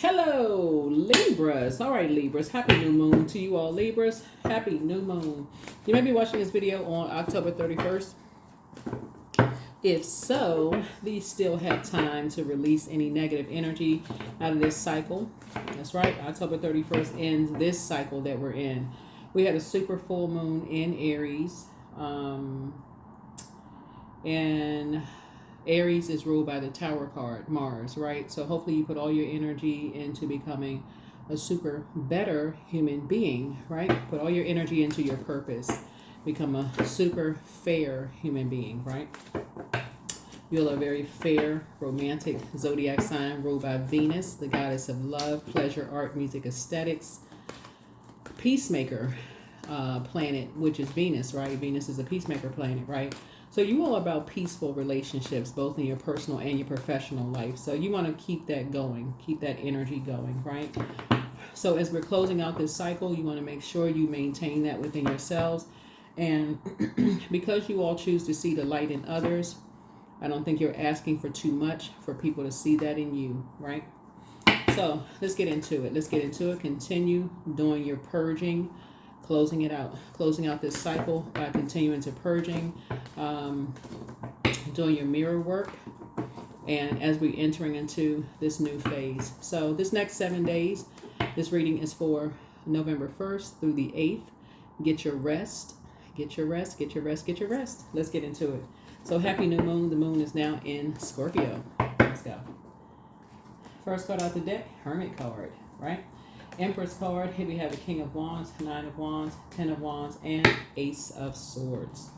Hello, Libras. All right, Libras. Happy new moon to you all, Libras. Happy new moon. You may be watching this video on October 31st. If so, these still have time to release any negative energy out of this cycle. That's right. October 31st ends this cycle that we're in. We had a super full moon in Aries. And Aries is ruled by the Tower card, Mars, right? So hopefully you put all your energy into becoming a super better human being, right? Put all your energy into your purpose. Become a super fair human being, right? You're a very fair, romantic zodiac sign ruled by Venus, the goddess of love, pleasure, art, music, aesthetics, peacemaker planet, which is Venus, right? Venus is a peacemaker planet, right? So you all about peaceful relationships, both in your personal and your professional life. So you want to keep that going, keep that energy going, right? So as we're closing out this cycle, you want to make sure you maintain that within yourselves. And because you all choose to see the light in others, I don't think you're asking for too much for people to see that in you, right? So let's get into it. Let's get into it. Continue doing your purging, closing it out, closing out this cycle by continuing to purging, doing your mirror work, and as we're entering into this new phase. So this next 7 days, this reading is for November 1st through the 8th. Get your rest, get your rest, get your rest, get your rest. Let's get into it. So happy new moon. The moon is now in Scorpio. Let's go. First card out the deck, Hermit card, right? Empress card. Here we have the King of Wands, Nine of Wands, Ten of Wands, and Ace of Swords.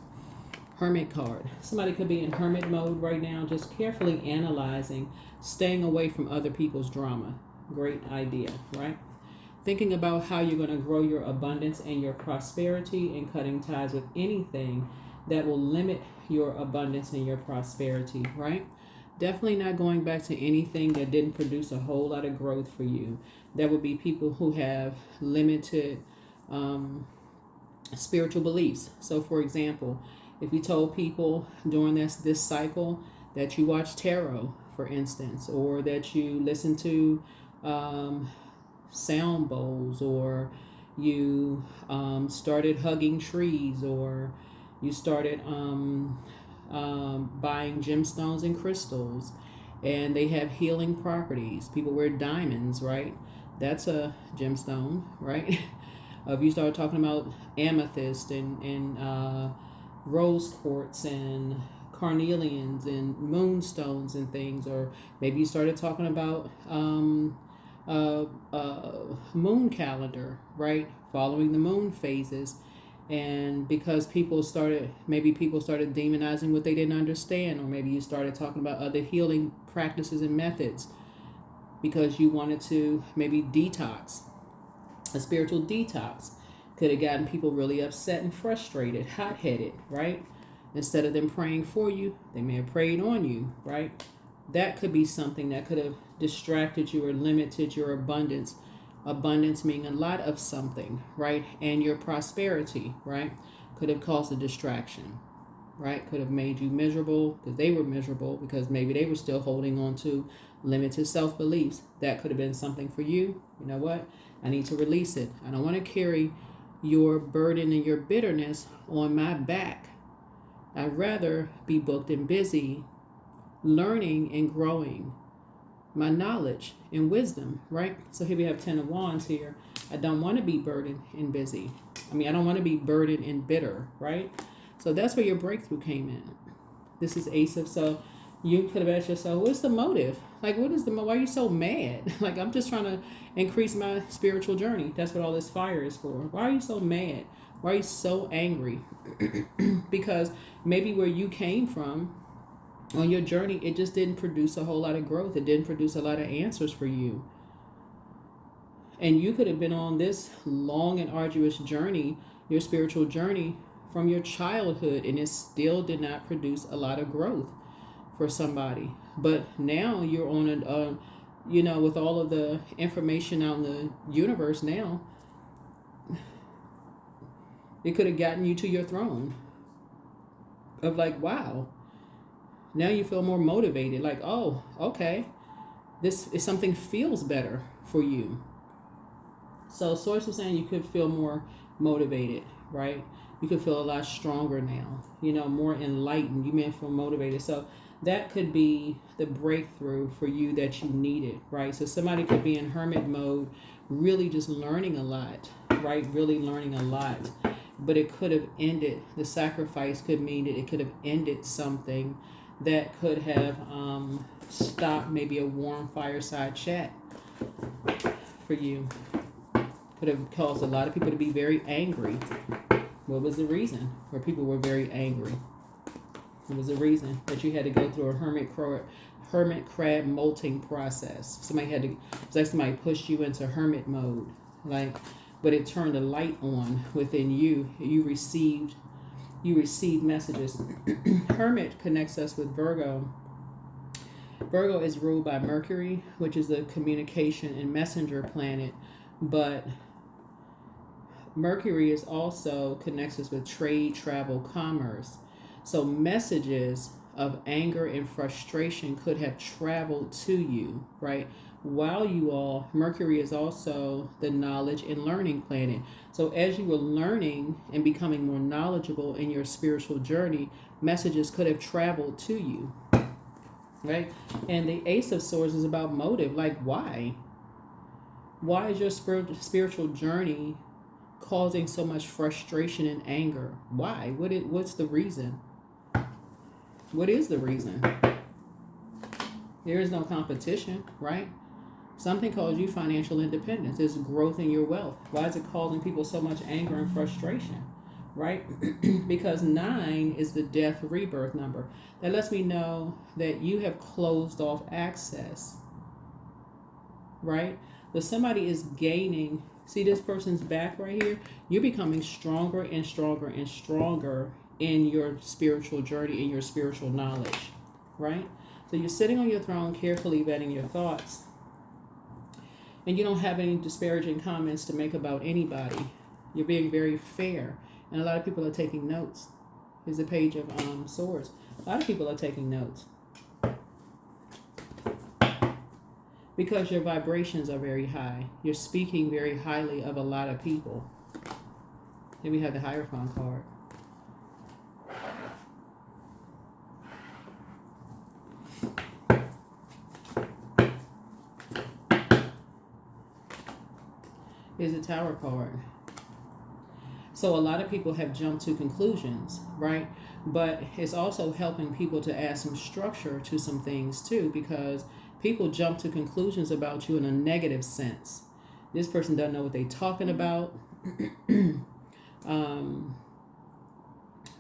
Hermit card. Somebody could be in hermit mode right now, just carefully analyzing, staying away from other people's drama. Great idea, right? Thinking about how you're going to grow your abundance and your prosperity, and cutting ties with anything that will limit your abundance and your prosperity, right? Definitely not going back to anything that didn't produce a whole lot of growth for you. There would be people who have limited spiritual beliefs. So for example, if you told people during this cycle that you watch tarot, for instance, or that you listen to sound bowls, or you started hugging trees, or you started buying gemstones and crystals, and they have healing properties. People wear diamonds, right? That's a gemstone, right? If you start talking about amethyst and rose quartz and carnelians and moonstones and things, or maybe you started talking about moon calendar, right? Following the moon phases. And because people started demonizing what they didn't understand, or maybe you started talking about other healing practices and methods because you wanted to maybe detox, a spiritual detox. Could have gotten people really upset and frustrated, hot-headed, right? Instead of them praying for you, they may have prayed on you, right? That could be something that could have distracted you or limited your abundance. Abundance meaning a lot of something, right? And your prosperity, right? Could have caused a distraction, right? Could have made you miserable because they were miserable, because maybe they were still holding on to limited self-beliefs. That could have been something for you. You know what? I need to release it. I don't want to carry your burden and your bitterness on my back. I'd rather be booked and busy learning and growing my knowledge and wisdom, right? So here we have 10 of Wands here. I don't want to be burdened and busy. I don't want to be burdened and bitter, right? So that's where your breakthrough came in. This is Ace of, so you could have asked yourself, what's the motive? Like, why are you so mad? Like, I'm just trying to increase my spiritual journey. That's what all this fire is for. Why are you so mad? Why are you so angry? Because maybe where you came from on your journey, it just didn't produce a whole lot of growth. It didn't produce a lot of answers for you. And you could have been on this long and arduous journey, your spiritual journey, from your childhood, and it still did not produce a lot of growth for somebody. But now you're on with all of the information out in the universe now, it could have gotten you to your throne of like, wow. Now you feel more motivated, like, oh, okay, this is something feels better for you. So source was saying you could feel more motivated, right? You could feel a lot stronger now, more enlightened. You may feel motivated. So that could be the breakthrough for you that you needed, right? So somebody could be in hermit mode, really just learning a lot, right? Really learning a lot. But it could have ended, the sacrifice could mean that it could have ended something that could have stopped maybe a warm fireside chat for you. Could have caused a lot of people to be very angry. What was the reason? Where people were very angry. What was the reason that you had to go through a hermit crab molting process? It's like somebody pushed you into hermit mode, but it turned a light on within you. You received messages. Hermit connects us with Virgo. Virgo is ruled by Mercury, which is the communication and messenger planet, but Mercury is also connects us with trade, travel, commerce. So messages of anger and frustration could have traveled to you, right? While Mercury is also the knowledge and learning planet. So as you were learning and becoming more knowledgeable in your spiritual journey, messages could have traveled to you, right? And the Ace of Swords is about motive. Like, why? Why is your spiritual journey causing so much frustration and anger? Why? What's the reason? What is the reason? There is no competition, right? Something calls you financial independence. It's growth in your wealth. Why is it causing people so much anger and frustration, right? Because 9 is the death rebirth number. That lets me know that you have closed off access, right? But somebody is gaining. See this person's back right here? You're becoming stronger and stronger and stronger in your spiritual journey, in your spiritual knowledge, right? So you're sitting on your throne, carefully vetting your thoughts. And you don't have any disparaging comments to make about anybody. You're being very fair. And a lot of people are taking notes. Here's a page of swords. A lot of people are taking notes. Because your vibrations are very high. You're speaking very highly of a lot of people. Then we have the Hierophant card. Here's the Tower card. So a lot of people have jumped to conclusions, right? But it's also helping people to add some structure to some things too, because people jump to conclusions about you in a negative sense. This person doesn't know what they're talking about.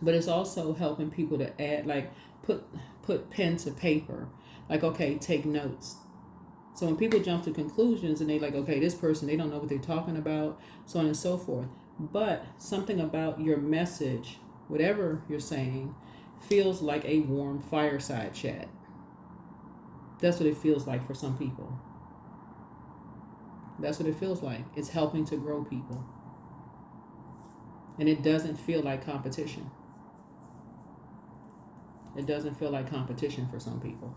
But it's also helping people to add, like, put pen to paper. Like, okay, take notes. So when people jump to conclusions and they like, okay, this person, they don't know what they're talking about, so on and so forth. But something about your message, whatever you're saying, feels like a warm fireside chat. That's what it feels like for some people. That's what it feels like. It's helping to grow people. And it doesn't feel like competition. It doesn't feel like competition for some people.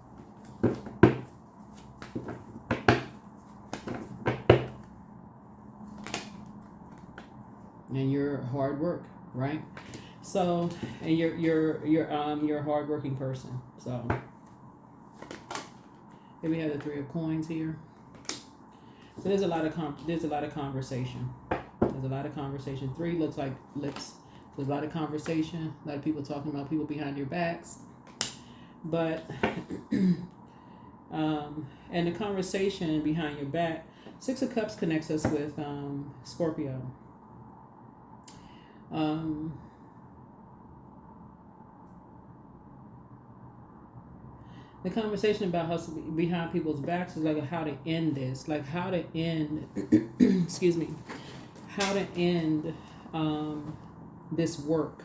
And you're hard work, right? So, and you're a hardworking person. So, here we have the 3 of Coins here. So there's a lot of conversation. There's a lot of conversation. 3 looks like lips. There's a lot of conversation. A lot of people talking about people behind your backs. But and the conversation behind your back. 6 of Cups connects us with Scorpio. The conversation about how behind people's backs is like how to end this, like how to end, excuse me, how to end this work,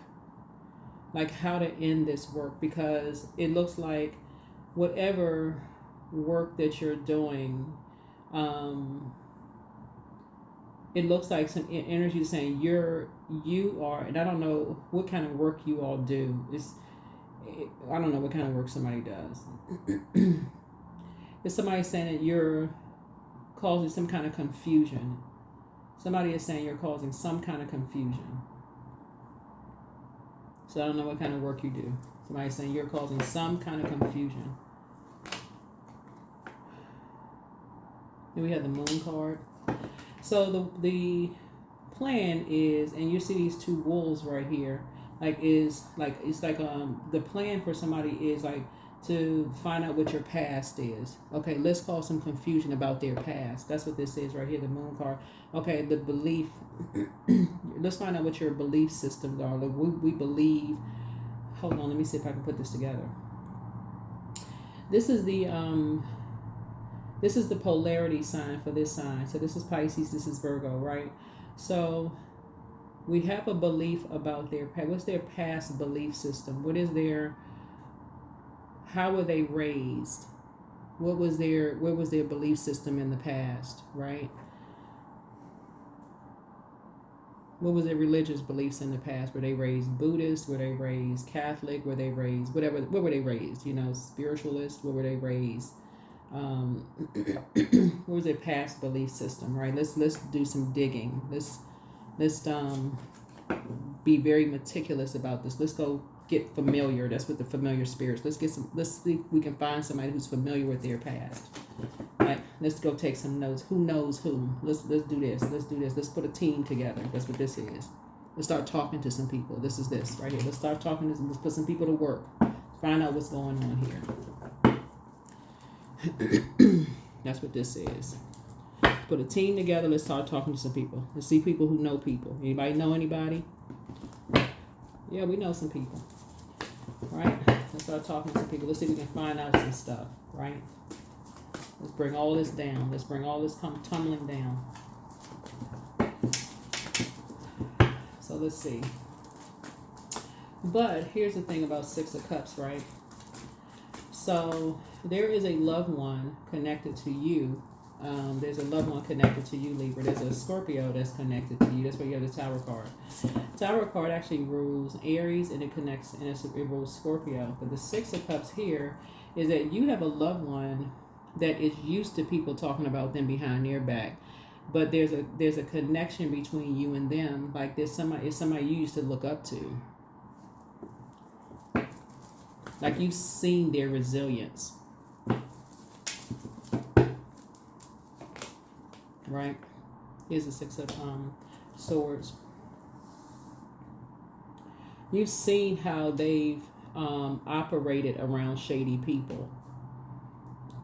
like how to end this work, because it looks like whatever work that you're doing, it looks like some energy saying you are, and I don't know what kind of work you all do. I don't know what kind of work somebody does. Is somebody saying that you're causing some kind of confusion. Somebody is saying you're causing some kind of confusion. So I don't know what kind of work you do. Somebody's saying you're causing some kind of confusion. And we have the moon card. So the plan is, and you see these two wolves right here, the plan for somebody is like to find out what your past is. Okay, let's cause some confusion about their past. That's what this is right here, the moon card. Okay, the belief. Let's find out what your belief systems are. Like we believe. Hold on, let me see if I can put this together. This is the polarity sign for this sign. So this is Pisces, this is Virgo, right? So we have a belief about their past. What's their past belief system? What is their, how were they raised? What was their belief system in the past, right? What was their religious beliefs in the past? Were they raised Buddhist? Were they raised Catholic? Were they raised whatever? What were they raised? Spiritualist? What were they raised? What was their past belief system? Right. Let's do some digging. Let's be very meticulous about this. Let's go get familiar. That's what the familiar spirits. Let's see if we can find somebody who's familiar with their past. Right. Let's go take some notes. Who knows whom? Let's do this. Let's do this. Let's put a team together. That's what this is. Let's start talking to some people. This is this right here. Let's start talking to some. Let's put some people to work. Find out what's going on here. That's what this is. Put a team together. Let's start talking to some people. Let's see people who know people. Anybody know anybody? Yeah, we know some people. Right? Let's start talking to some people. Let's see if we can find out some stuff. Right? Let's bring all this down. Let's bring all this tumbling down. So let's see. But here's the thing about Six of Cups, right? So there is a loved one connected to you. There's a loved one connected to you, Libra. There's a Scorpio that's connected to you. That's why you have the Tower card. Tower card actually rules Aries, and it rules Scorpio. But the Six of Cups here is that you have a loved one that is used to people talking about them behind their back. But there's a connection between you and them. Like it's somebody you used to look up to. Like you've seen their resilience. Right? Here's the Six of Swords. You've seen how they've operated around shady people.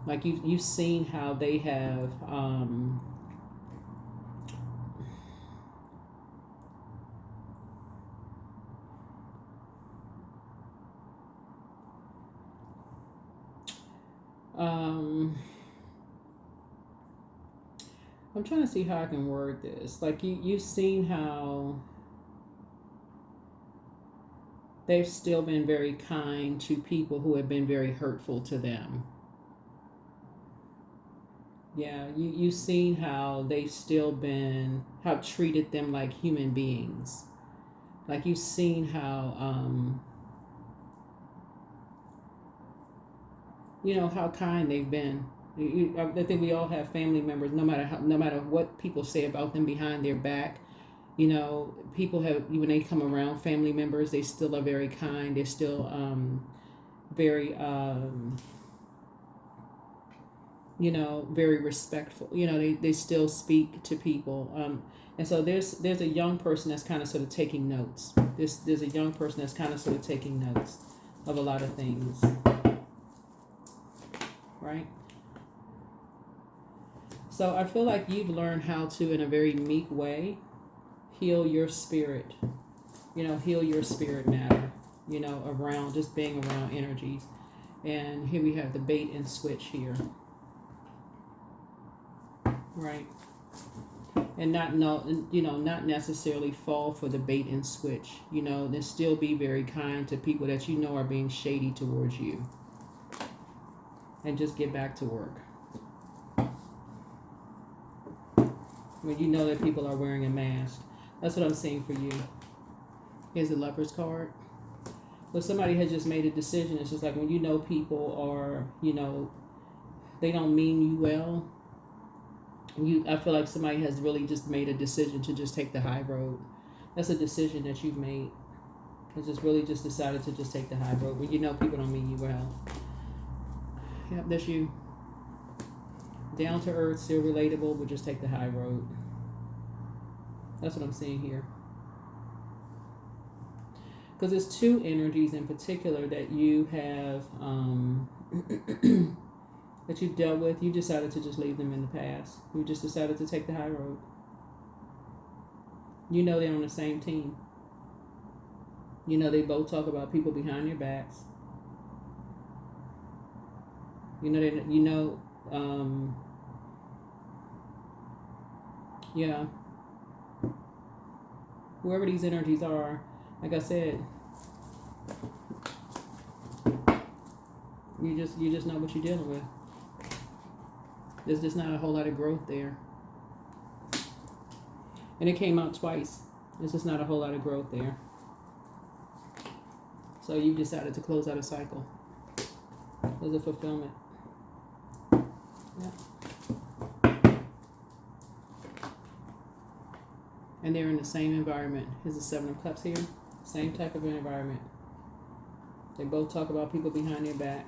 Like you've seen how they have I'm trying to see how I can word this. Like you've seen how they've still been very kind to people who have been very hurtful to them. Yeah, you've seen how they've still been, how treated them like human beings. Like you've seen how, how kind they've been. I think we all have family members, no matter what people say about them behind their back. People have, when they come around family members, they still are very kind. They're still very, very respectful. They still speak to people. And so there's a young person that's kind of sort of taking notes. There's a young person that's kind of sort of taking notes of a lot of things. Right? So I feel like you've learned how to, in a very meek way, heal your spirit. Heal your spirit matter. Around, just being around energies. And here we have the bait and switch here. Right. And not necessarily fall for the bait and switch. Then still be very kind to people that are being shady towards you. And just get back to work. When you know that people are wearing a mask. That's what I'm seeing for you. Here's the Lover's card. Well, somebody has just made a decision. It's just like when people are, they don't mean you well. I feel like somebody has really just made a decision to just take the high road. That's a decision that you've made. It's just really just decided to just take the high road. When you know people don't mean you well. Yep, that's you. Down to earth, still relatable, but just take the high road. That's what I'm seeing here. Because there's two energies in particular that you have that you've dealt with. You decided to just leave them in the past. You just decided to take the high road. You know they're on the same team. You know they both talk about people behind your backs. You know yeah. Whoever these energies are, like I said, you just know what you're dealing with. There's just not a whole lot of growth there. And it came out twice. There's just not a whole lot of growth there. So you decided to close out a cycle. There's a fulfillment. Yeah. And they're in the same environment. Here's the Seven of Cups here. Same type of environment. They both talk about people behind their back.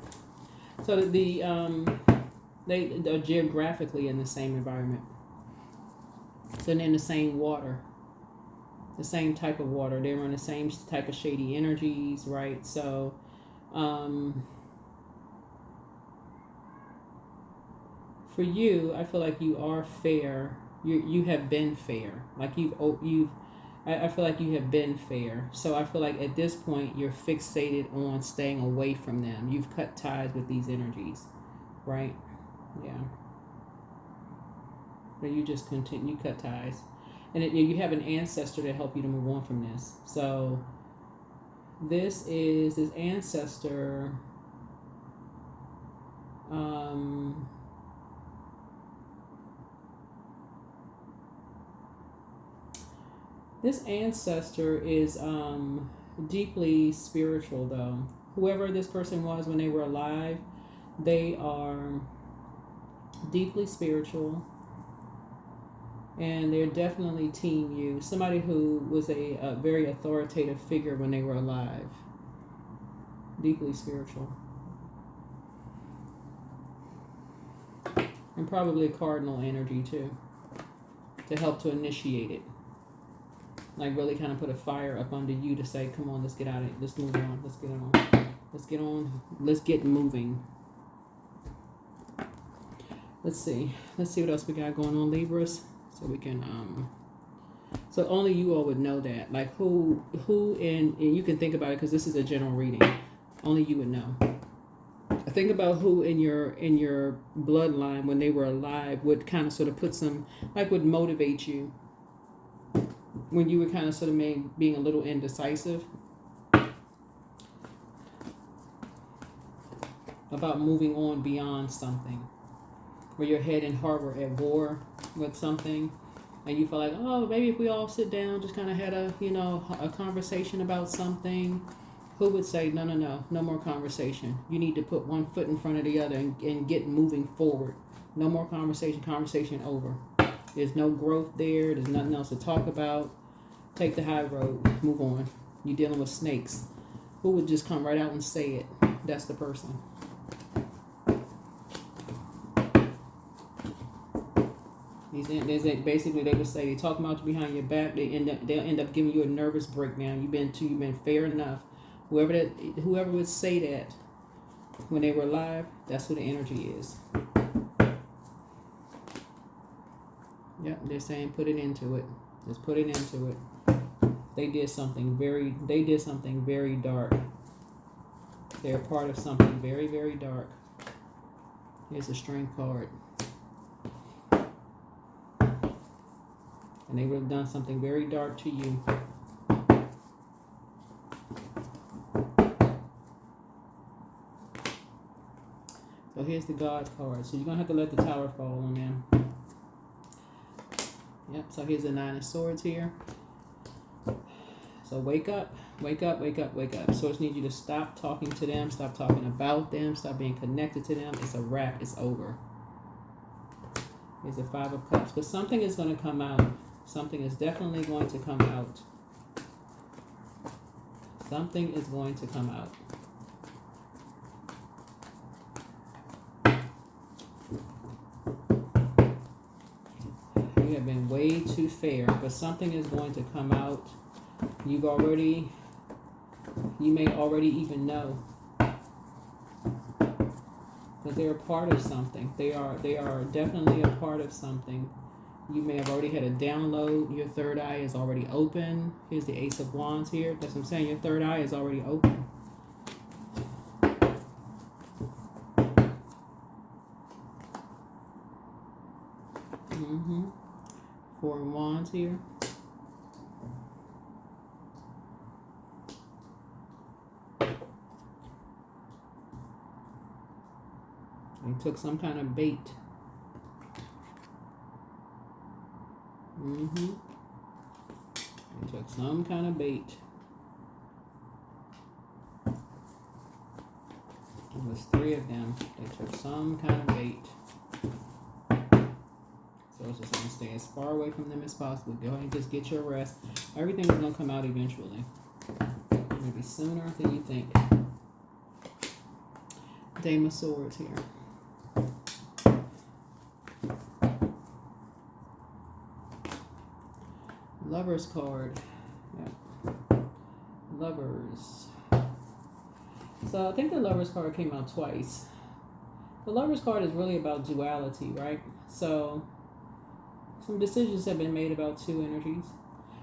So they are geographically in the same environment. So they're in the same water. The same type of water. They're in the same type of shady energies, right? So for you, I feel like you are fair. You have been fair. Like I feel like you have been fair. So I feel like at this point you're fixated on staying away from them. You've cut ties with these energies, right? Yeah. But you just continue, you cut ties. And you have an ancestor to help you to move on from this. So this ancestor this ancestor is deeply spiritual, though. Whoever this person was when they were alive, they are deeply spiritual. And they're definitely team you. Somebody who was a very authoritative figure when they were alive. Deeply spiritual. And probably a cardinal energy too. To help to initiate it. Like really kind of put a fire up under you to say, come on, let's get out of it. Let's move on. Let's get on. Let's get on. Let's get moving. Let's see. Let's see what else we got going on, Libras. So we can, so only you all would know that. Like who and you can think about it because this is a general reading. Only you would know. Think about who in your bloodline when they were alive would kind of sort of put some, like would motivate you when you were kind of sort of being a little indecisive about moving on beyond something. Where your head and heart were at war with something, and you feel like, oh, maybe if we all sit down, just kind of had a conversation about something, who would say, no more conversation. You need to put one foot in front of the other and get moving forward. No more conversation over. There's no growth there. There's nothing else to talk about. Take the high road. Move on. You're dealing with snakes. Who would just come right out and say it? That's the person. Basically, they would say they talk about you behind your back. They'll end up giving you a nervous breakdown. You've been fair enough. Whoever would say that when they were alive, that's who the energy is. Yep, they're saying put it into it. Just put it into it. They did something very dark. They're part of something very, very dark. Here's a Strength card. And they would have done something very dark to you. So here's the God card. So you're going to have to let the Tower fall on them. Yep, so here's the Nine of Swords here. So wake up. Wake up, wake up, wake up. Source needs you to stop talking to them, stop talking about them, stop being connected to them. It's a wrap. It's over. Here's the Five of Cups. Because something is going to come out. Something is definitely going to come out. Something is going to come out. You have been way too fair, but something is going to come out. You may already even know that they're a part of something. They are definitely a part of something. You may have already had a download. Your third eye is already open. Here's the Ace of Wands here. That's what I'm saying. Your third eye is already open. Four of Wands here. They took some kind of bait. They took some kind of bait. It was three of them. They took some kind of bait. So it's just going to stay as far away from them as possible. Go ahead and just get your rest. Everything is going to come out eventually. Maybe sooner than you think. Dame of Swords here. Lovers card. Yeah. Lovers. So I think the Lovers card came out twice. The Lovers card is really about duality, right? So some decisions have been made about two energies.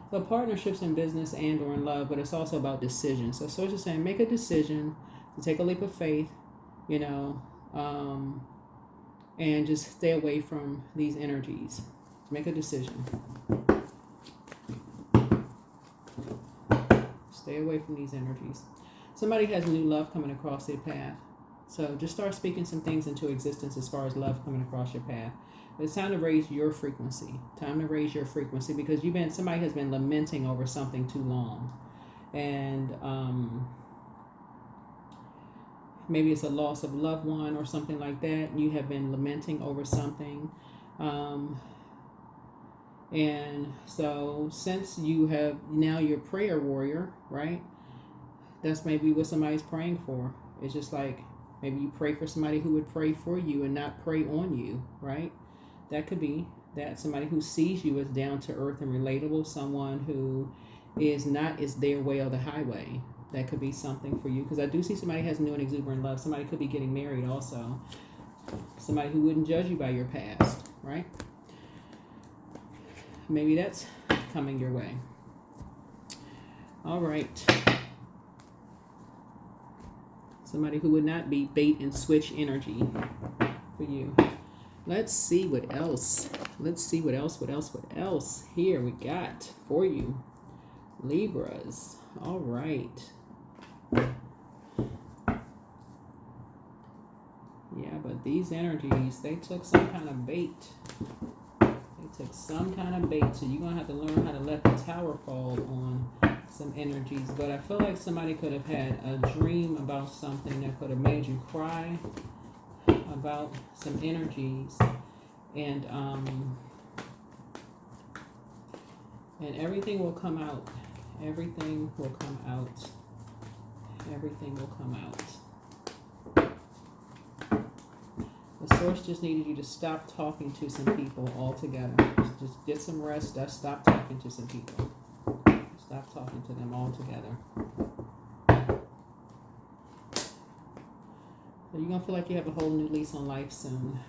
So partnerships in business and or in love, but it's also about decisions. So Source is saying make a decision to take a leap of faith, and just stay away from these energies. Make a decision. Stay away from these energies. Somebody has new love coming across their path. So just start speaking some things into existence as far as love coming across your path. But it's time to raise your frequency. Time to raise your frequency because somebody has been lamenting over something too long. And maybe it's a loss of a loved one or something like that. You have been lamenting over something. And so since you have now your prayer warrior, right? That's maybe what somebody's praying for. It's just like maybe you pray for somebody who would pray for you and not pray on you, right? That could be that. Somebody who sees you as down to earth and relatable, someone who is their way or the highway. That could be something for you. Because I do see somebody has new and exuberant love. Somebody could be getting married also. Somebody who wouldn't judge you by your past, right? Maybe that's coming your way. All right. Somebody who would not be bait and switch energy for you. Let's see what else. What else here we got for you. Libras. All right. Yeah, but these energies, they took some kind of bait. Took some kind of bait, so you're going to have to learn how to let the tower fall on some energies. But I feel like somebody could have had a dream about something that could have made you cry about some energies. And everything will come out. Everything will come out. Everything will come out. The source just needed you to stop talking to some people altogether. Just get some rest. Stop talking to some people. Stop talking to them altogether. So you're going to feel like you have a whole new lease on life soon.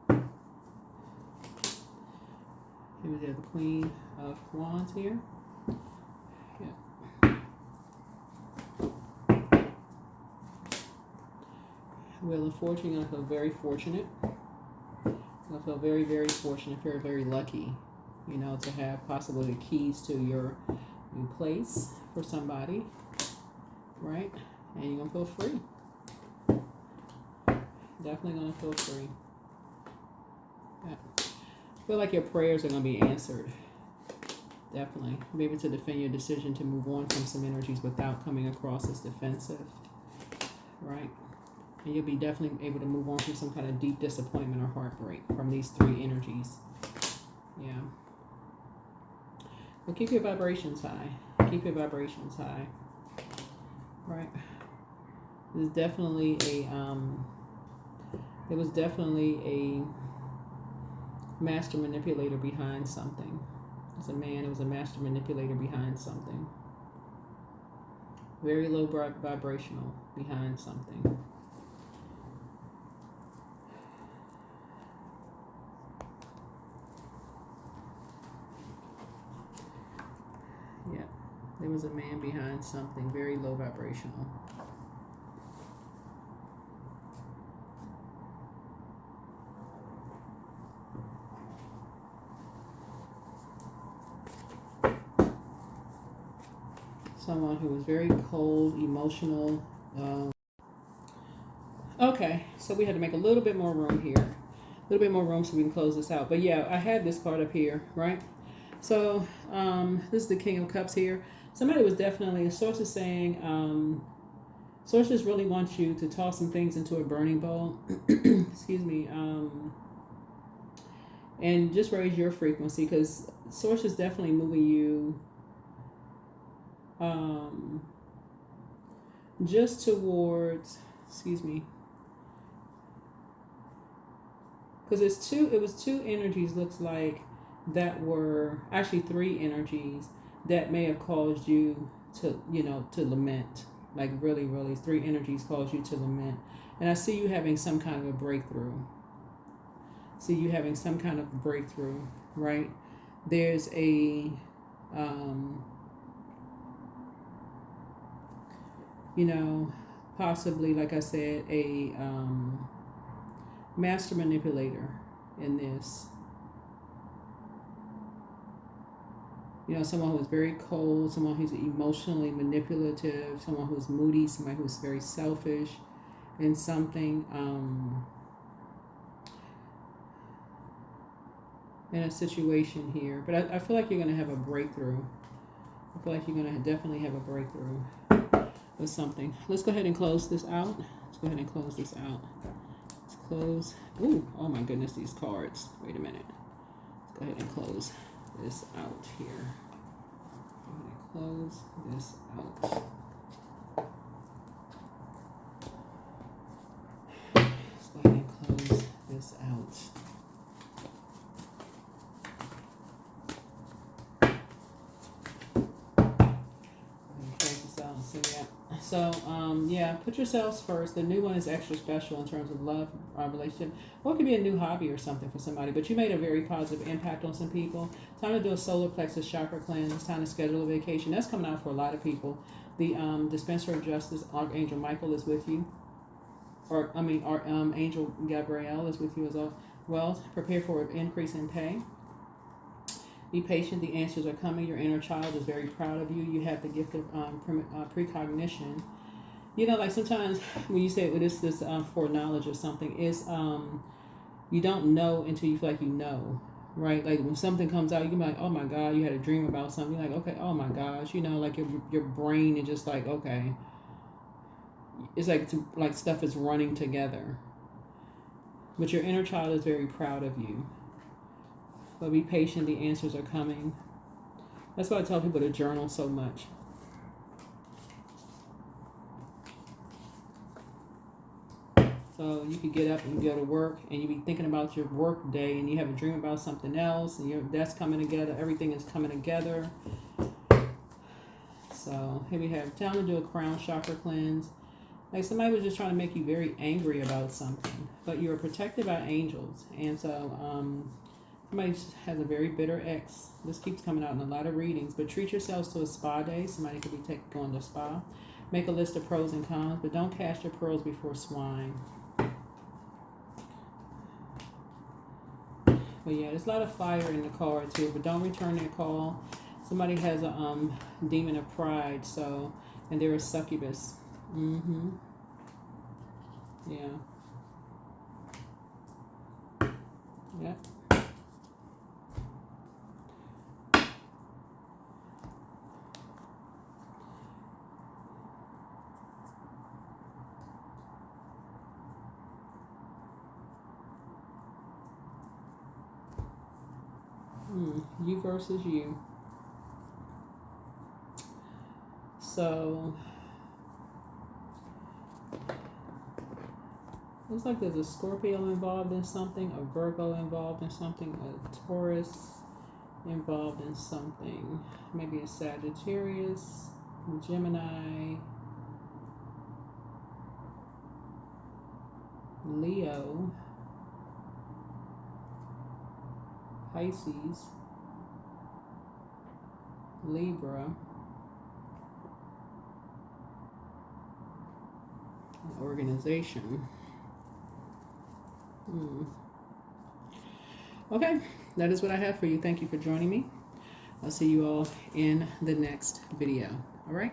Here we have the Queen of Wands here. Yeah. Wheel of Fortune, you're going to feel very fortunate. You're going to feel very, very fortunate, very, very lucky, to have possibly the keys to your new place for somebody, right? And you're going to feel free. Definitely going to feel free. Yeah. I feel like your prayers are going to be answered. Definitely. Be able to defend your decision to move on from some energies without coming across as defensive. Right? And you'll be definitely able to move on from some kind of deep disappointment or heartbreak from these three energies. Yeah. But keep your vibrations high. Keep your vibrations high. Right? There's definitely there was definitely a master manipulator behind something. As a man, it was a master manipulator behind something. Very low vibrational behind something. Yeah, there was a man behind something very low vibrational. Someone who was very cold, emotional. Okay, so we had to make a little bit more room here. A little bit more room so we can close this out. But yeah, I had this card up here, right? So this is the King of Cups here. Somebody was definitely, a source is saying, sources really want you to toss some things into a burning bowl. Excuse me. And just raise your frequency, because source is definitely moving you just towards, excuse me, because it was two energies, looks like, that were actually three energies that may have caused you to, to lament. Like really, really, three energies caused you to lament. And I see you having some kind of a breakthrough. Right? There's a possibly, like I said, a master manipulator in this. Someone who's very cold, someone who's emotionally manipulative, someone who's moody, somebody who's very selfish in something, in a situation here. But I feel like you're going to have a breakthrough. I feel like you're going to definitely have a breakthrough with something. Let's go ahead and close this out. Let's close. Ooh, oh my goodness, these cards. Wait a minute. Let's go ahead and close this out here. Close this out. Let's go ahead and close this out. So, put yourselves first. The new one is extra special in terms of love, relationship. Or it could be a new hobby or something for somebody. But you made a very positive impact on some people. Time to do a solar plexus chakra cleanse. It's time to schedule a vacation. That's coming out for a lot of people. The dispenser of justice, Archangel Michael, is with you. Angel Gabriel is with you as well. Prepare for an increase in pay. Be patient. The answers are coming. Your inner child is very proud of you. You have the gift of precognition. Like sometimes when you say this foreknowledge or something, is you don't know until you feel like you know, right? Like when something comes out, you can be like, oh my God, you had a dream about something. You're like, okay, oh my gosh, like your brain is just like, okay. It's like stuff is running together. But your inner child is very proud of you. But be patient, the answers are coming. That's why I tell people to journal so much. So you could get up and go to work and you be thinking about your work day and you have a dream about something else and that's coming together. Everything is coming together. So here we have time to do a crown chakra cleanse. Like somebody was just trying to make you very angry about something. But you're protected by angels. And so somebody has a very bitter ex. This keeps coming out in a lot of readings. But treat yourselves to a spa day. Somebody could be going to a spa. Make a list of pros and cons. But don't cast your pearls before swine. But yeah, there's a lot of fire in the cards here. But don't return their call. Somebody has a demon of pride. And they're a succubus. Mm-hmm. Yeah. Yep. You versus you. So looks like there's a Scorpio involved in something, a Virgo involved in something, a Taurus involved in something. Maybe a Sagittarius, Gemini, Leo, Pisces, Libra, an organization. Okay, that is what I have for you. Thank you for joining me. I'll see you all in the next video. All right.